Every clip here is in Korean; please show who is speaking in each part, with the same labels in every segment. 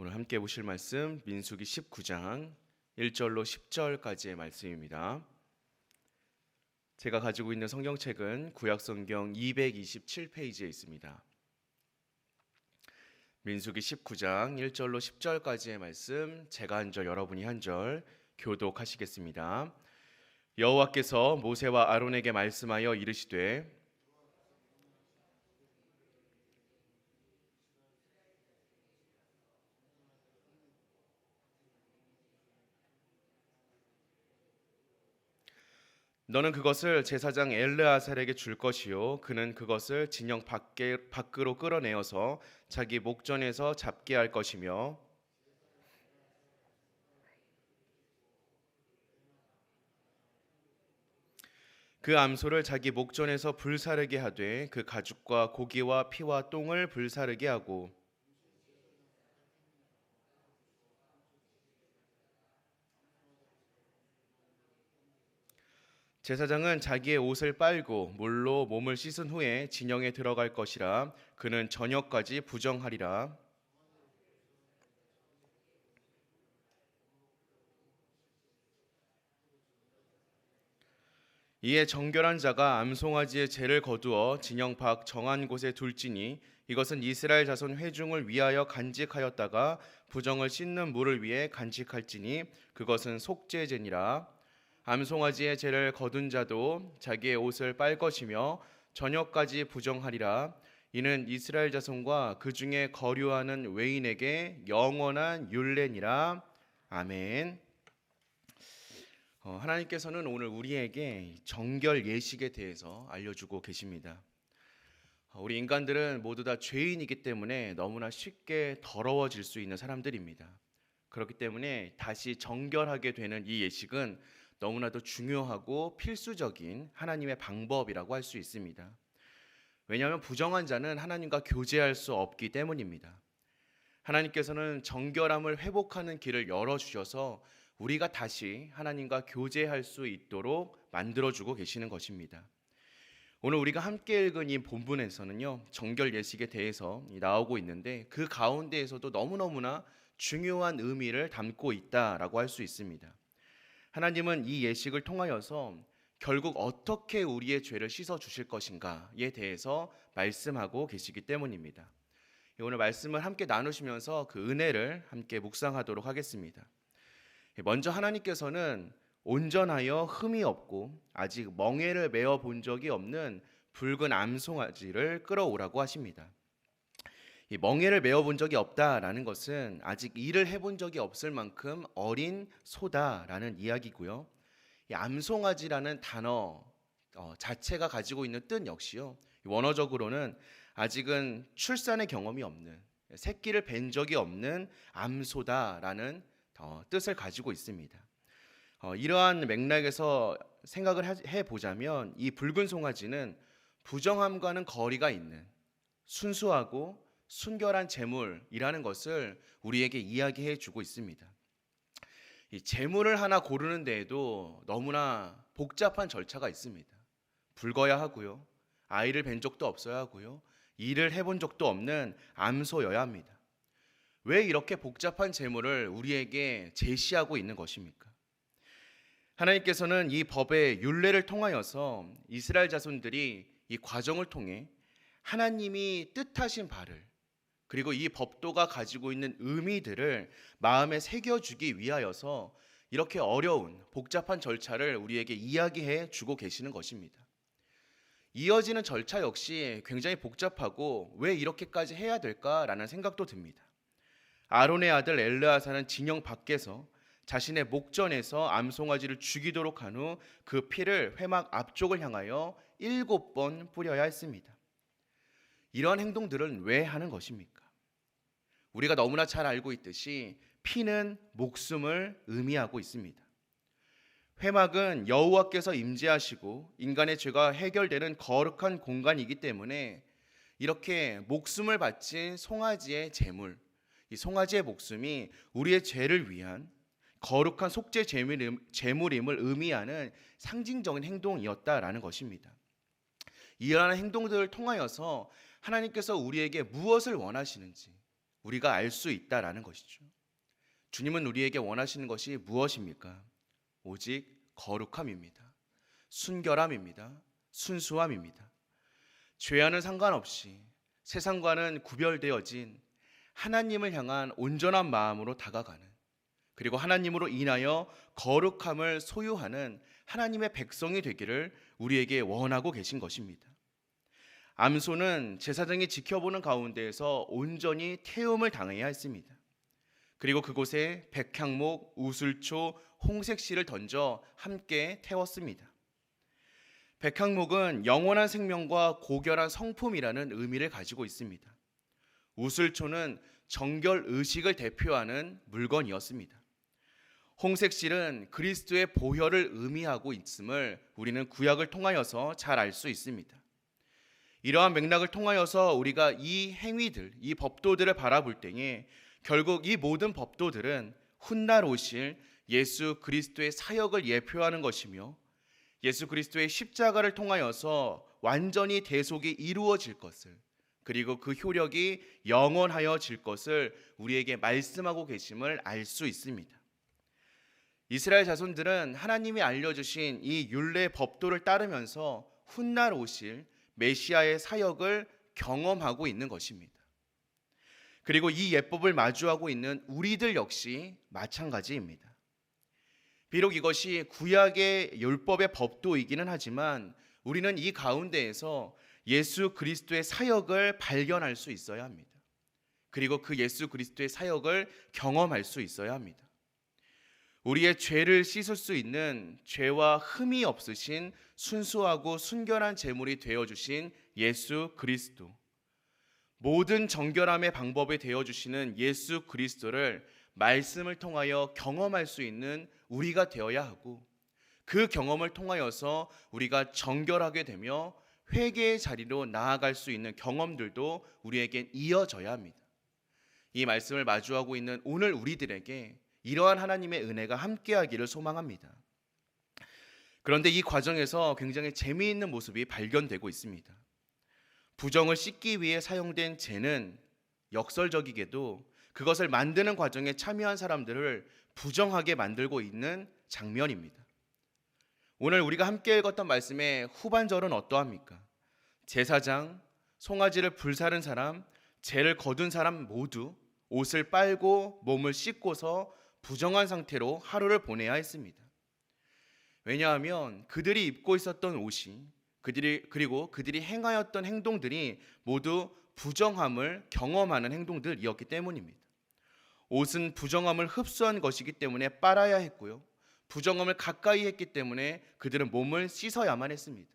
Speaker 1: 오늘 함께 보실 말씀 민수기 19장 1절로 10절까지의 말씀입니다. 제가 가지고 있는 성경책은 구약성경 227페이지에 있습니다. 민수기 19장 1절로 10절까지의 말씀, 제가 한 절 여러분이 한 절 교독하시겠습니다. 여호와께서 모세와 아론에게 말씀하여 이르시되 너는 그것을 제사장 엘르아살에게 줄 것이요 그는 그것을 진영 밖으로 끌어내어서 자기 목전에서 잡게 할 것이며 그 암소를 자기 목전에서 불사르게 하되 그 가죽과 고기와 피와 똥을 불사르게 하고 제사장은 자기의 옷을 빨고 물로 몸을 씻은 후에 진영에 들어갈 것이라. 그는 저녁까지 부정하리라. 이에 정결한 자가 암송아지의 죄를 거두어 진영 밖 정한 곳에 둘지니 이것은 이스라엘 자손 회중을 위하여 간직하였다가 부정을 씻는 물을 위해 간직할지니 그것은 속죄제니라. 암송아지의 죄를 거둔 자도 자기의 옷을 빨 것이며 저녁까지 부정하리라. 이는 이스라엘 자손과 그 중에 거류하는 외인에게 영원한 율례니라. 아멘. 하나님께서는 오늘 우리에게 정결 예식에 대해서 알려주고 계십니다. 우리 인간들은 모두 다 죄인이기 때문에 너무나 쉽게 더러워질 수 있는 사람들입니다. 그렇기 때문에 다시 정결하게 되는 이 예식은 너무나도 중요하고 필수적인 하나님의 방법이라고 할 수 있습니다. 왜냐하면 부정한 자는 하나님과 교제할 수 없기 때문입니다. 하나님께서는 정결함을 회복하는 길을 열어주셔서 우리가 다시 하나님과 교제할 수 있도록 만들어주고 계시는 것입니다. 오늘 우리가 함께 읽은 이 본문에서는요, 정결 예식에 대해서 나오고 있는데 그 가운데에서도 너무너무나 중요한 의미를 담고 있다라고 할 수 있습니다. 하나님은 이 예식을 통하여서 결국 어떻게 우리의 죄를 씻어 주실 것인가에 대해서 말씀하고 계시기 때문입니다. 오늘 말씀을 함께 나누시면서 그 은혜를 함께 묵상하도록 하겠습니다. 먼저 하나님께서는 온전하여 흠이 없고 아직 멍에를 메어 본 적이 없는 붉은 암송아지를 끌어오라고 하십니다. 이 멍에를 메어 본 적이 없다라는 것은 아직 일을 해본 적이 없을 만큼 어린 소다라는 이야기고요. 이 암송아지라는 단어 자체가 가지고 있는 뜻 역시요, 원어적으로는 아직은 출산의 경험이 없는, 새끼를 뵌 적이 없는 암소다라는 뜻을 가지고 있습니다. 이러한 맥락에서 생각을 해보자면 이 붉은 송아지는 부정함과는 거리가 있는 순수하고 순결한 제물이라는 것을 우리에게 이야기해 주고 있습니다. 이 제물을 하나 고르는 데에도 너무나 복잡한 절차가 있습니다. 붉어야 하고요, 아이를 뵌 적도 없어야 하고요, 일을 해본 적도 없는 암소여야 합니다. 왜 이렇게 복잡한 제물을 우리에게 제시하고 있는 것입니까? 하나님께서는 이 법의 율례를 통하여서 이스라엘 자손들이 이 과정을 통해 하나님이 뜻하신 바를, 그리고 이 법도가 가지고 있는 의미들을 마음에 새겨주기 위하여서 이렇게 어려운 복잡한 절차를 우리에게 이야기해 주고 계시는 것입니다. 이어지는 절차 역시 굉장히 복잡하고 왜 이렇게까지 해야 될까라는 생각도 듭니다. 아론의 아들 엘르아사는 진영 밖에서 자신의 목전에서 암송아지를 죽이도록 한 후 그 피를 회막 앞쪽을 향하여 7번 뿌려야 했습니다. 이러한 행동들은 왜 하는 것입니까? 우리가 너무나 잘 알고 있듯이 피는 목숨을 의미하고 있습니다. 회막은 여호와께서 임재하시고 인간의 죄가 해결되는 거룩한 공간이기 때문에 이렇게 목숨을 바친 송아지의 제물, 이 송아지의 목숨이 우리의 죄를 위한 거룩한 속죄 제물임을 의미하는 상징적인 행동이었다라는 것입니다. 이러한 행동들을 통하여서 하나님께서 우리에게 무엇을 원하시는지, 우리가 알 수 있다라는 것이죠. 주님은 우리에게 원하시는 것이 무엇입니까? 오직 거룩함입니다. 순결함입니다. 순수함입니다. 죄와는 상관없이 세상과는 구별되어진 하나님을 향한 온전한 마음으로 다가가는, 그리고 하나님으로 인하여 거룩함을 소유하는 하나님의 백성이 되기를 우리에게 원하고 계신 것입니다. 암소는 제사장이 지켜보는 가운데에서 온전히 태움을 당해야 했습니다. 그리고 그곳에 백향목, 우슬초, 홍색실을 던져 함께 태웠습니다. 백향목은 영원한 생명과 고결한 성품이라는 의미를 가지고 있습니다. 우슬초는 정결 의식을 대표하는 물건이었습니다. 홍색실은 그리스도의 보혈을 의미하고 있음을 우리는 구약을 통하여서 잘 알 수 있습니다. 이러한 맥락을 통하여서 우리가 이 행위들, 이 법도들을 바라볼 때에 결국 이 모든 법도들은 훗날 오실 예수 그리스도의 사역을 예표하는 것이며, 예수 그리스도의 십자가를 통하여서 완전히 대속이 이루어질 것을, 그리고 그 효력이 영원하여질 것을 우리에게 말씀하고 계심을 알 수 있습니다. 이스라엘 자손들은 하나님이 알려주신 이 율례 법도를 따르면서 훗날 오실 메시아의 사역을 경험하고 있는 것입니다. 그리고 이 예법을 마주하고 있는 우리들 역시 마찬가지입니다. 비록 이것이 구약의 율법의 법도이기는 하지만 우리는 이 가운데에서 예수 그리스도의 사역을 발견할 수 있어야 합니다. 그리고 그 예수 그리스도의 사역을 경험할 수 있어야 합니다. 우리의 죄를 씻을 수 있는 죄와 흠이 없으신 순수하고 순결한 제물이 되어주신 예수 그리스도, 모든 정결함의 방법이 되어주시는 예수 그리스도를 말씀을 통하여 경험할 수 있는 우리가 되어야 하고, 그 경험을 통하여서 우리가 정결하게 되며 회개의 자리로 나아갈 수 있는 경험들도 우리에겐 이어져야 합니다. 이 말씀을 마주하고 있는 오늘 우리들에게 이러한 하나님의 은혜가 함께하기를 소망합니다. 그런데 이 과정에서 굉장히 재미있는 모습이 발견되고 있습니다. 부정을 씻기 위해 사용된 재는 역설적이게도 그것을 만드는 과정에 참여한 사람들을 부정하게 만들고 있는 장면입니다. 오늘 우리가 함께 읽었던 말씀의 후반절은 어떠합니까? 제사장, 송아지를 불사른 사람, 죄를 거둔 사람 모두 옷을 빨고 몸을 씻고서 부정한 상태로 하루를 보내야 했습니다. 왜냐하면 그들이 입고 있었던 옷이, 그리고 그들이 행하였던 행동들이 모두 부정함을 경험하는 행동들이었기 때문입니다. 옷은 부정함을 흡수한 것이기 때문에 빨아야 했고요, 부정함을 가까이 했기 때문에 그들은 몸을 씻어야만 했습니다.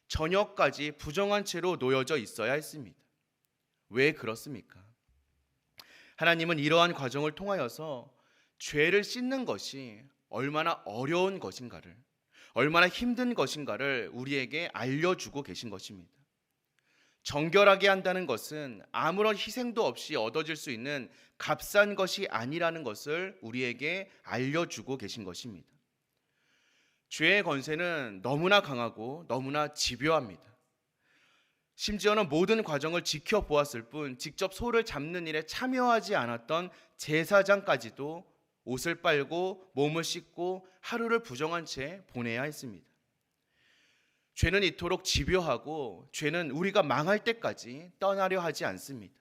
Speaker 1: 저녁까지 부정한 채로 놓여져 있어야 했습니다. 왜 그렇습니까? 하나님은 이러한 과정을 통하여서 죄를 씻는 것이 얼마나 어려운 것인가를, 얼마나 힘든 것인가를 우리에게 알려주고 계신 것입니다. 정결하게 한다는 것은 아무런 희생도 없이 얻어질 수 있는 값싼 것이 아니라는 것을 우리에게 알려주고 계신 것입니다. 죄의 권세는 너무나 강하고 너무나 집요합니다. 심지어는 모든 과정을 지켜보았을 뿐 직접 소를 잡는 일에 참여하지 않았던 제사장까지도 옷을 빨고 몸을 씻고 하루를 부정한 채 보내야 했습니다. 죄는 이토록 집요하고 죄는 우리가 망할 때까지 떠나려 하지 않습니다.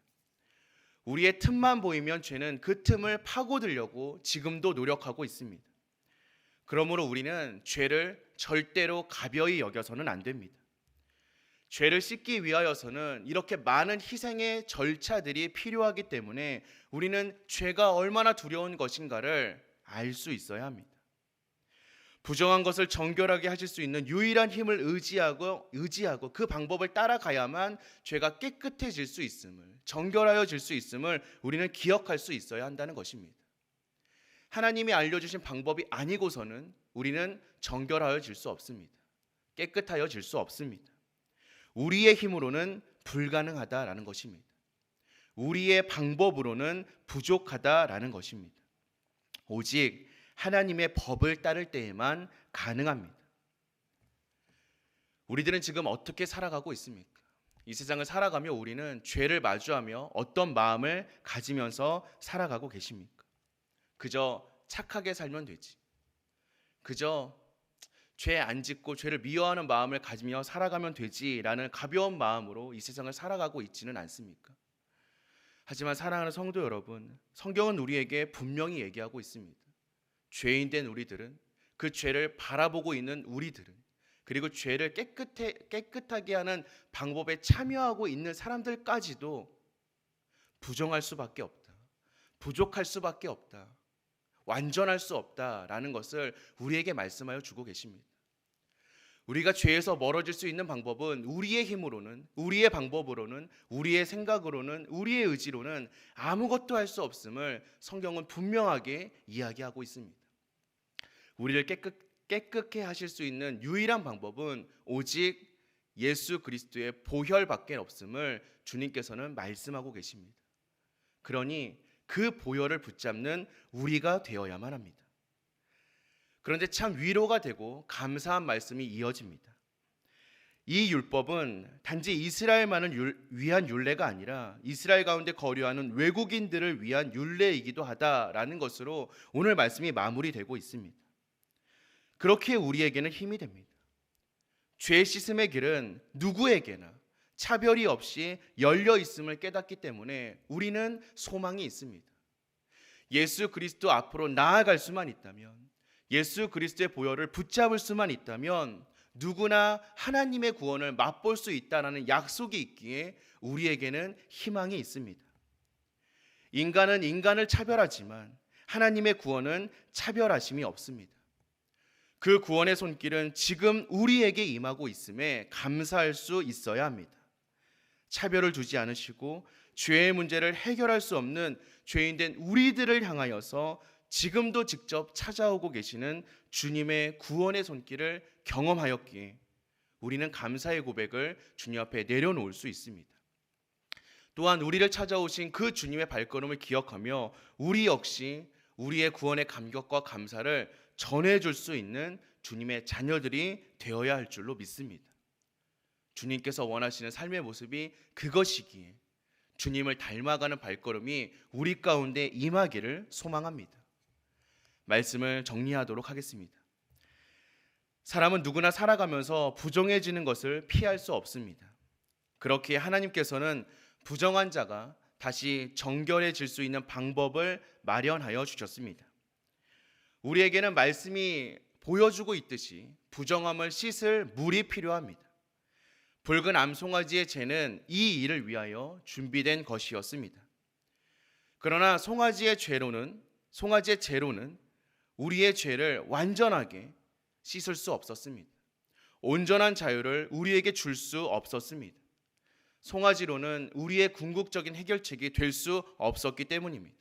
Speaker 1: 우리의 틈만 보이면 죄는 그 틈을 파고들려고 지금도 노력하고 있습니다. 그러므로 우리는 죄를 절대로 가벼이 여겨서는 안 됩니다. 죄를 씻기 위하여서는 이렇게 많은 희생의 절차들이 필요하기 때문에 우리는 죄가 얼마나 두려운 것인가를 알 수 있어야 합니다. 부정한 것을 정결하게 하실 수 있는 유일한 힘을 의지하고 그 방법을 따라가야만 죄가 깨끗해질 수 있음을, 정결하여질 수 있음을 우리는 기억할 수 있어야 한다는 것입니다. 하나님이 알려주신 방법이 아니고서는 우리는 정결하여질 수 없습니다. 깨끗하여질 수 없습니다. 우리의 힘으로는 불가능하다라는 것입니다. 우리의 방법으로는 부족하다라는 것입니다. 오직 하나님의 법을 따를 때에만 가능합니다. 우리들은 지금 어떻게 살아가고 있습니까? 이 세상을 살아가며 우리는 죄를 마주하며 어떤 마음을 가지면서 살아가고 계십니까? 그저 착하게 살면 되지. 그저 죄 안 짓고 죄를 미워하는 마음을 가지며 살아가면 되지라는 가벼운 마음으로 이 세상을 살아가고 있지는 않습니까? 하지만 사랑하는 성도 여러분, 성경은 우리에게 분명히 얘기하고 있습니다. 죄인된 우리들은, 그 죄를 바라보고 있는 우리들은, 그리고 죄를 깨끗하게 하는 방법에 참여하고 있는 사람들까지도 부정할 수밖에 없다. 부족할 수밖에 없다. 완전할 수 없다라는 것을 우리에게 말씀하여 주고 계십니다. 우리가 죄에서 멀어질 수 있는 방법은 우리의 힘으로는, 우리의 방법으로는, 우리의 생각으로는, 우리의 의지로는 아무것도 할 수 없음을 성경은 분명하게 이야기하고 있습니다. 우리를 깨끗게 하실 수 있는 유일한 방법은 오직 예수 그리스도의 보혈밖에 없음을 주님께서는 말씀하고 계십니다. 그러니 그 보혈을 붙잡는 우리가 되어야만 합니다. 그런데 참 위로가 되고 감사한 말씀이 이어집니다. 이 율법은 단지 이스라엘만을 위한 율례가 아니라 이스라엘 가운데 거류하는 외국인들을 위한 율례이기도 하다라는 것으로 오늘 말씀이 마무리되고 있습니다. 그렇게 우리에게는 힘이 됩니다. 죄 씻음의 길은 누구에게나 차별이 없이 열려 있음을 깨닫기 때문에 우리는 소망이 있습니다. 예수 그리스도 앞으로 나아갈 수만 있다면, 예수 그리스도의 보혈을 붙잡을 수만 있다면 누구나 하나님의 구원을 맛볼 수 있다는 약속이 있기에 우리에게는 희망이 있습니다. 인간은 인간을 차별하지만 하나님의 구원은 차별하심이 없습니다. 그 구원의 손길은 지금 우리에게 임하고 있음에 감사할 수 있어야 합니다. 차별을 두지 않으시고 죄의 문제를 해결할 수 없는 죄인된 우리들을 향하여서 지금도 직접 찾아오고 계시는 주님의 구원의 손길을 경험하였기에 우리는 감사의 고백을 주님 앞에 내려놓을 수 있습니다. 또한 우리를 찾아오신 그 주님의 발걸음을 기억하며 우리 역시 우리의 구원의 감격과 감사를 전해줄 수 있는 주님의 자녀들이 되어야 할 줄로 믿습니다. 주님께서 원하시는 삶의 모습이 그것이기에 주님을 닮아가는 발걸음이 우리 가운데 임하기를 소망합니다. 말씀을 정리하도록 하겠습니다. 사람은 누구나 살아가면서 부정해지는 것을 피할 수 없습니다. 그렇기에 하나님께서는 부정한 자가 다시 정결해질 수 있는 방법을 마련하여 주셨습니다. 우리에게는 말씀이 보여주고 있듯이 부정함을 씻을 물이 필요합니다. 붉은 암송아지의 죄는 이 일을 위하여 준비된 것이었습니다. 그러나 송아지의 죄로는 우리의 죄를 완전하게 씻을 수 없었습니다. 온전한 자유를 우리에게 줄 수 없었습니다. 송아지로는 우리의 궁극적인 해결책이 될 수 없었기 때문입니다.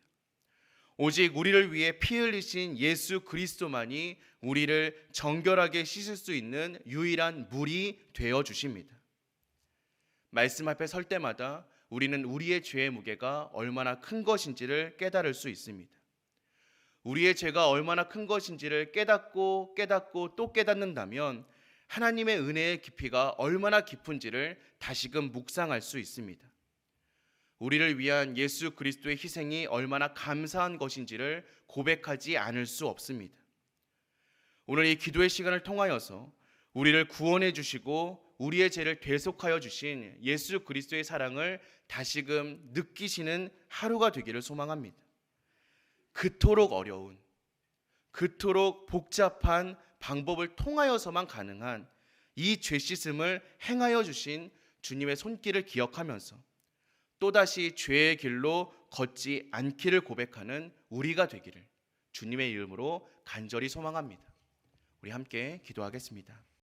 Speaker 1: 오직 우리를 위해 피 흘리신 예수 그리스도만이 우리를 정결하게 씻을 수 있는 유일한 물이 되어 주십니다. 말씀 앞에 설 때마다 우리는 우리의 죄의 무게가 얼마나 큰 것인지를 깨달을 수 있습니다. 우리의 죄가 얼마나 큰 것인지를 깨닫고 또 깨닫는다면 하나님의 은혜의 깊이가 얼마나 깊은지를 다시금 묵상할 수 있습니다. 우리를 위한 예수 그리스도의 희생이 얼마나 감사한 것인지를 고백하지 않을 수 없습니다. 오늘 이 기도의 시간을 통하여서 우리를 구원해 주시고 우리의 죄를 대속하여 주신 예수 그리스도의 사랑을 다시금 느끼시는 하루가 되기를 소망합니다. 그토록 어려운, 그토록 복잡한 방법을 통하여서만 가능한 이 죄 씻음을 행하여 주신 주님의 손길을 기억하면서 또다시 죄의 길로 걷지 않기를 고백하는 우리가 되기를 주님의 이름으로 간절히 소망합니다. 우리 함께 기도하겠습니다.